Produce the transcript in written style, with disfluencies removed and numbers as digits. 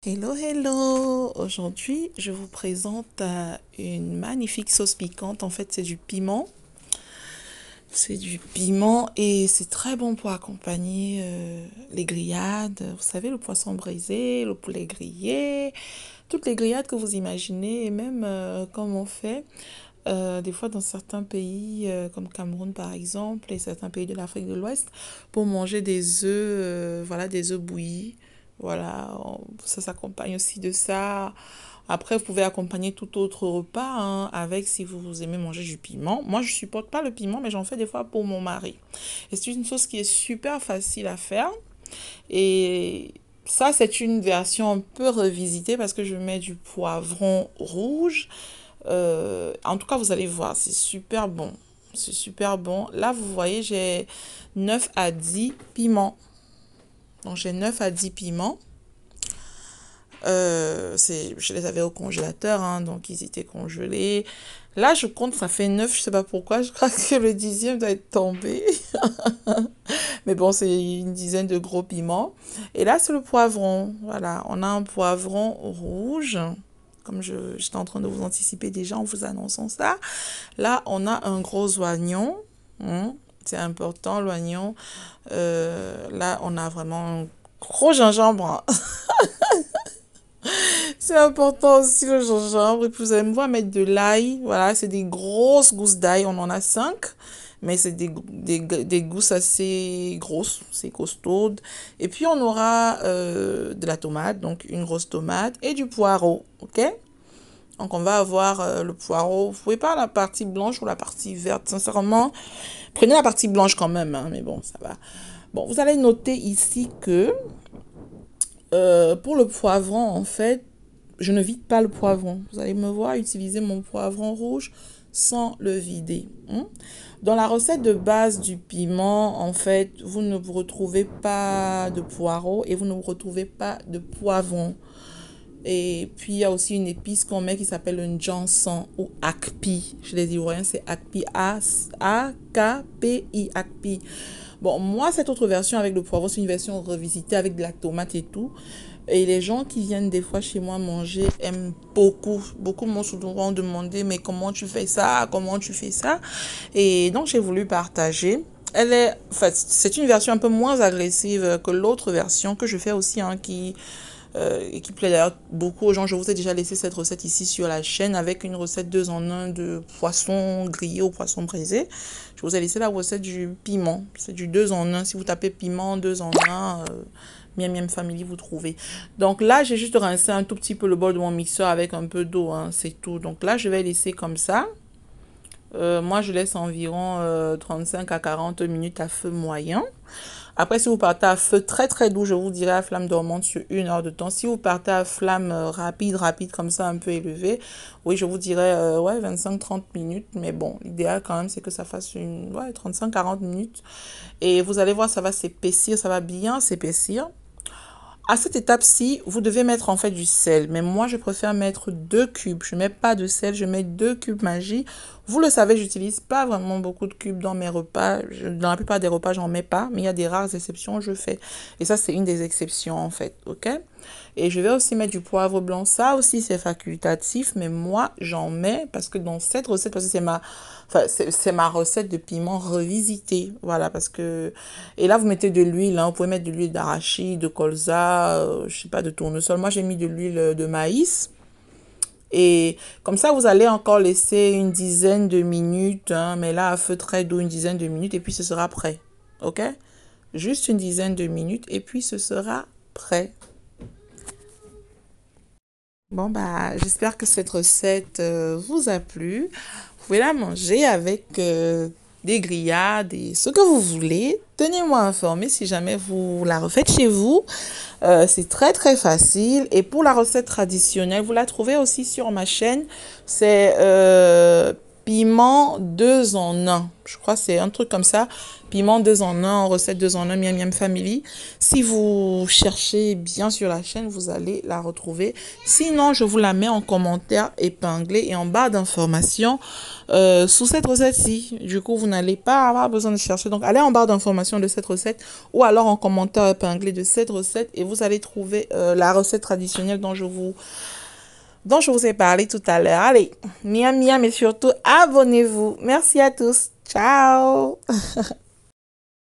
Hello, hello! Aujourd'hui, je vous présente une magnifique sauce piquante. En fait, c'est du piment. C'est du piment et c'est très bon pour accompagner les grillades. Vous savez, le poisson braisé, le poulet grillé, toutes les grillades que vous imaginez et même comme on fait des fois dans certains pays comme Cameroun par exemple et certains pays de l'Afrique de l'Ouest pour manger des œufs, voilà, des œufs bouillis. Voilà, ça s'accompagne aussi de ça. Après, vous pouvez accompagner tout autre repas hein, avec si vous aimez manger du piment. Moi, je supporte pas le piment, mais j'en fais des fois pour mon mari. Et c'est une sauce qui est super facile à faire. Et ça, c'est une version un peu revisitée parce que je mets du poivron rouge. En tout cas, vous allez voir, c'est super bon. C'est super bon. Là, vous voyez, j'ai 9 à 10 piments. Donc, j'ai 9 à 10 piments. Je les avais au congélateur, hein, donc ils étaient congelés. Là, je compte, ça fait 9, je sais pas pourquoi. Je crois que le 10e doit être tombé. Mais bon, c'est une dizaine de gros piments. Et là, c'est le poivron. Voilà, on a un poivron rouge. Comme j'étais en train de vous anticiper déjà en vous annonçant ça. Là, on a un gros oignon. Hein, c'est important, l'oignon. Là, on a vraiment un gros gingembre. Hein. C'est important aussi le gingembre. Et puis vous allez me voir mettre de l'ail. Voilà, c'est des grosses gousses d'ail. On en a 5. Mais c'est des gousses assez grosses. C'est costaude. Et puis on aura de la tomate. Donc une grosse tomate. Et du poireau. Ok? Donc on va avoir le poireau. Vous pouvez pas la partie blanche ou la partie verte. Sincèrement, prenez la partie blanche quand même. Hein, mais bon, ça va. Bon, vous allez noter ici que pour le poivron, en fait, je ne vide pas le poivron. Vous allez me voir utiliser mon poivron rouge sans le vider. Hein. Dans la recette de base du piment, en fait, vous ne vous retrouvez pas de poireau et vous ne vous retrouvez pas de poivron. Et puis, il y a aussi une épice qu'on met qui s'appelle le Johnson ou Akpi. Chez les Ivoiriens, c'est Akpi. A-K-P-I. Akpi. Bon, moi, cette autre version avec le poivron, c'est une version revisitée avec de la tomate et tout. Et les gens qui viennent des fois chez moi manger aiment beaucoup. Beaucoup m'ont souvent demandé, mais comment tu fais ça? Comment tu fais ça? Et donc, j'ai voulu partager. En fait, c'est une version un peu moins agressive que l'autre version que je fais aussi, hein, et qui plaît d'ailleurs beaucoup aux gens. Je vous ai déjà laissé cette recette ici sur la chaîne avec une recette 2 en un de poisson grillé au poisson braisé. Je vous ai laissé la recette du piment. C'est du 2 en un. Si vous tapez piment 2 en un, Miam Miam Family, vous trouvez. Donc là, j'ai juste rincé un tout petit peu le bol de mon mixeur avec un peu d'eau. Hein, c'est tout. Donc là, je vais laisser comme ça. Moi, je laisse environ 35 à 40 minutes à feu moyen. Après, si vous partez à feu très très doux, je vous dirais à flamme dormante sur 1 heure de temps. Si vous partez à flamme rapide comme ça, un peu élevée, oui, je vous dirais ouais, 25-30 minutes. Mais bon, l'idéal quand même, c'est que ça fasse ouais, 35-40 minutes. Et vous allez voir, ça va s'épaissir, ça va bien s'épaissir. À cette étape-ci, vous devez mettre en fait du sel. Mais moi, je préfère mettre 2 cubes. Je ne mets pas de sel, je mets 2 cubes magie. Vous le savez, j'utilise pas vraiment beaucoup de cubes dans mes repas. Dans la plupart des repas, j'en mets pas. Mais il y a des rares exceptions, je fais. Et ça, c'est une des exceptions en fait. Ok? Et je vais aussi mettre du poivre blanc. Ça aussi, c'est facultatif. Mais moi, j'en mets parce que dans cette recette, parce que c'est ma recette de piment revisitée. Voilà, parce que... Et là, vous mettez de l'huile. Hein. Vous pouvez mettre de l'huile d'arachide, de colza, je sais pas, de tournesol. Moi, j'ai mis de l'huile de maïs. Et comme ça, vous allez encore laisser une dizaine de minutes. Hein, mais là, à feu très doux, une dizaine de minutes. Et puis, ce sera prêt. OK? Juste une dizaine de minutes. Et puis, ce sera prêt. Bon, bah, j'espère que cette recette vous a plu. Vous pouvez la manger avec des grillades et ce que vous voulez. Tenez-moi informé si jamais vous la refaites chez vous. C'est très très facile. Et pour la recette traditionnelle, vous la trouvez aussi sur ma chaîne. C'est piment 2 en un. Je crois que c'est un truc comme ça. Piment 2 en un, recette 2 en un, Miam Miam Family. Si vous cherchez bien sur la chaîne, vous allez la retrouver. Sinon, je vous la mets en commentaire épinglé et en barre d'informations sous cette recette-ci. Du coup, vous n'allez pas avoir besoin de chercher. Donc, allez en barre d'informations de cette recette ou alors en commentaire épinglé de cette recette et vous allez trouver la recette traditionnelle dont je vous ai parlé tout à l'heure. Allez, miam miam et surtout abonnez-vous. Merci à tous. Ciao